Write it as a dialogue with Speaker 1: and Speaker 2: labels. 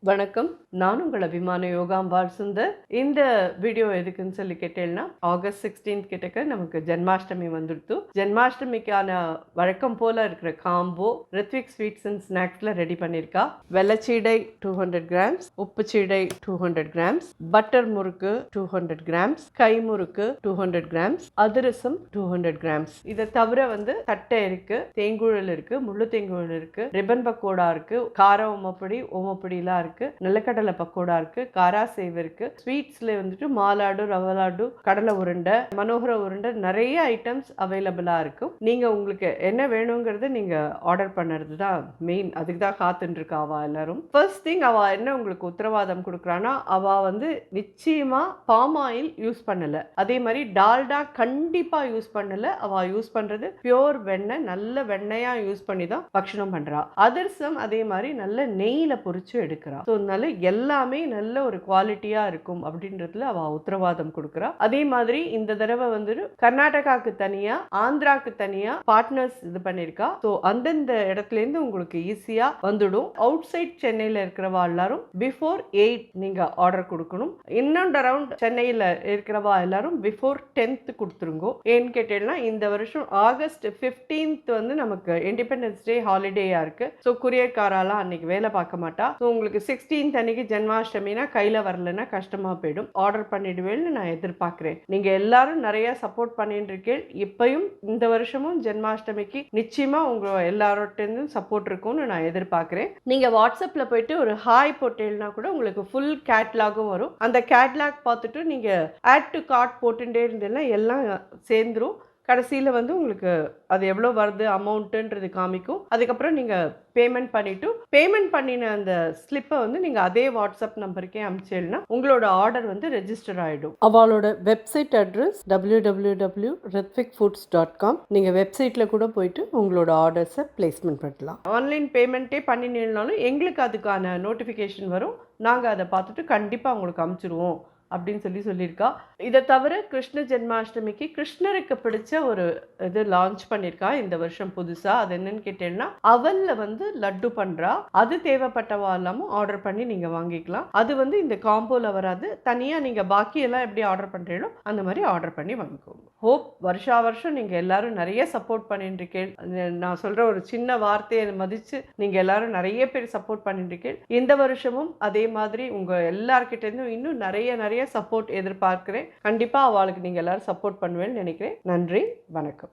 Speaker 1: வணக்கம். நான் உங்கள் அபிமான யோகாம்பாள் சுந்தர். இந்த வீடியோ எதுக்குன்னு சொல்லி கேட்டேன்னா, ஆகஸ்ட் 16 கிட்டக்க நமக்கு ஜென்மாஷ்டமி வந்துடுத்து. ஜென்மாஷ்டமிக்கான வழக்கம் போல இருக்கிற காம்போ ரித்விக் ஸ்வீட்ஸ் அண்ட் ஸ்நாக்ஸ்ல ரெடி பண்ணியிருக்கா. வெள்ளச்சீடை 200 கிராம்ஸ், உப்பு சீடை 200 கிராம்ஸ், பட்டர் முறுக்கு 200 கிராம்ஸ், கை முறுக்கு 200 கிராம்ஸ், அதிரசம் 200 கிராம்ஸ். இதை தவிர தட்டை இருக்கு, தேங்குழல் இருக்கு, முள்ளு தேங்குழல் இருக்கு, ரிப்பன் பக்கோடா இருக்கு, கார ஓமப்பொடிலாம் இருக்கு, நிலக்கடலை பக்கோடா இருக்கு, காரா சேவ் இருக்கு, ஸ்வீட்ஸ்ல மாலாடு, ரவா லாடு, கடலை உருண்டை, மனோகர உருண்டை, நிறைய ஐட்டம்ஸ் அவைலபிளா இருக்கும். நீங்க உங்களுக்கு என்ன வேணுங்கிறது நீங்க ஆர்டர் பண்ணுறது தான் மெயின். அதுக்கு தான் காத்துட்டு இருக்கா அவ எல்லாரும். ஃபர்ஸ்ட் திங் அவ என்ன உங்களுக்கு உத்தரவாதம் கொடுக்குறான்னா, அவ நிச்சயமா பாம் ஆயில் யூஸ் பண்ணல, அதே மாதிரி டால்டா கண்டிப்பா யூஸ் பண்ணல. அவ யூஸ் பண்றது பியோர் வெண்ணெய், நல்ல வெண்ணெயா யூஸ் பண்ணி தான் பக்ஷணம் பண்றா. அதிரசம் அதே மாதிரி நல்ல நெய்யில பொரிச்சு எடுக்கிறா. அதனால எல்லாமே நல்ல ஒரு குவாலிட்டியா இருக்கும் அப்படின்றதுல அவ உத்தரவாதம் கொடுக்குறா. அதே மாதிரி இந்த தடவை கர்நாடகாக்கு தனியா, ஆந்திராக்கு தனியா பார்ட்னர்ஸ் இது பண்ணிருக்கா. ஸோ அந்தந்த இடத்துல இருந்து உங்களுக்கு ஈஸியா வந்துடும். அவுட் சைட் சென்னையில இருக்கிறவா எல்லாரும் பிஃபோர் 8 நீங்க ஆர்டர் கொடுக்கணும். இன்னொன்று அரவுண்ட் சென்னையில இருக்கிறவா எல்லாரும் பிஃபோர் 10th கொடுத்துருங்க. ஏன்னு கேட்டீங்கன்னா, இந்த வருஷம் ஆகஸ்ட் 15th நமக்கு இண்டிபெண்டன்ஸ் டே ஹாலிடேயா இருக்கு. ஸோ குரியர்காரெல்லாம் அன்னைக்கு வேலை பார்க்க மாட்டா. ஸோ உங்களுக்கு 16th அன்னைக்கு ஜென்மாஷ்டமினா கையில வரலன்னா கஷ்டமா போயிடும். ஆர்டர் பண்ணிடுவேன்னு நான் எதிர்பார்க்கிறேன். நீங்க எல்லாரும் நிறைய சப்போர்ட் பண்ணிட்டு இருக்கீங்க. இப்பயும் இந்த வருஷமும் ஜென்மாஷ்டமிக்கு நிச்சயமா உங்க எல்லாரோட சப்போர்ட் இருக்கும்னு நான் எதிர்பார்க்கிறேன். நீங்க வாட்ஸ்அப்ல போயிட்டு ஒரு ஹாய் போட்டேன்னா கூட உங்களுக்கு ஃபுல் கேட்லாகும் வரும். அந்த கேட்லாக் பார்த்துட்டு நீங்க ஆட் டு கார்ட் போட்டுட்டே இருந்தீங்கன்னா எல்லாம் சேர்ந்துரும். கடைசியில் உங்களுக்கு அது எவ்வளோ வருது அமௌண்ட்டுன்றது காமிக்கும். அதுக்கப்புறம் நீங்கள் பேமெண்ட் பண்ணின அந்த ஸ்லிப்பை நீங்கள் அதே வாட்ஸ்அப் நம்பருக்கே அனுப்பிச்சேன்னா உங்களோட ஆர்டர் ரெஜிஸ்டர் ஆகிடும். அவளோட வெப்சைட் அட்ரஸ் www.ritvicfoods.com. நீங்கள் வெப்சைட்டில் கூட போயிட்டு உங்களோட ஆர்டர்ஸை பிளேஸ்மெண்ட் பண்ணலாம். ஆன்லைன் பேமெண்ட்டே பண்ணினாலும் எங்களுக்கு அதுக்கான நோட்டிஃபிகேஷன் வரும். நாங்கள் அதை பார்த்துட்டு கண்டிப்பாக உங்களுக்கு அனுப்பிச்சிடுவோம் அப்படின்னு சொல்லியிருக்கா. இதை தவிர கிருஷ்ண ஜென்மாஷ்டமிக்கு கிருஷ்ணருக்கு பிடிச்ச ஒரு இது லான்ச் பண்ணியிருக்கா இந்த வருஷம் புதுசா. அது என்னன்னு கேட்டேன்னா, அவல்ல லட்டு பண்றா. அது தேவைப்பட்டவா எல்லாமும் ஆர்டர் பண்ணி நீங்க வாங்கிக்கலாம். அது இந்த காம்போல வராது. தனியா நீங்க பாக்கி எல்லாம் எப்படி ஆர்டர் பண்றீங்களோ அந்த மாதிரி ஆர்டர் பண்ணி வாங்கிக்கோங்க. ஹோப் வருஷம் நீங்க எல்லாரும் நிறைய சப்போர்ட் பண்ணிட்டு இருக்கீங்க. நான் சொல்ற ஒரு சின்ன வார்த்தையை மதிச்சு நீங்க எல்லாரும் நிறைய பேர் சப்போர்ட் பண்ணிட்டு இருக்கீங்க. இந்த வருஷமும் அதே மாதிரி உங்க எல்லார்கிட்ட இருந்தும் இன்னும் நிறைய சப்போர்ட் எதிர்பார்க்கிறேன். கண்டிப்பா அவளுக்கு நீங்க எல்லாரும் சப்போர்ட் பண்ணுவேன்னு நினைக்கிறேன். நன்றி, வணக்கம்.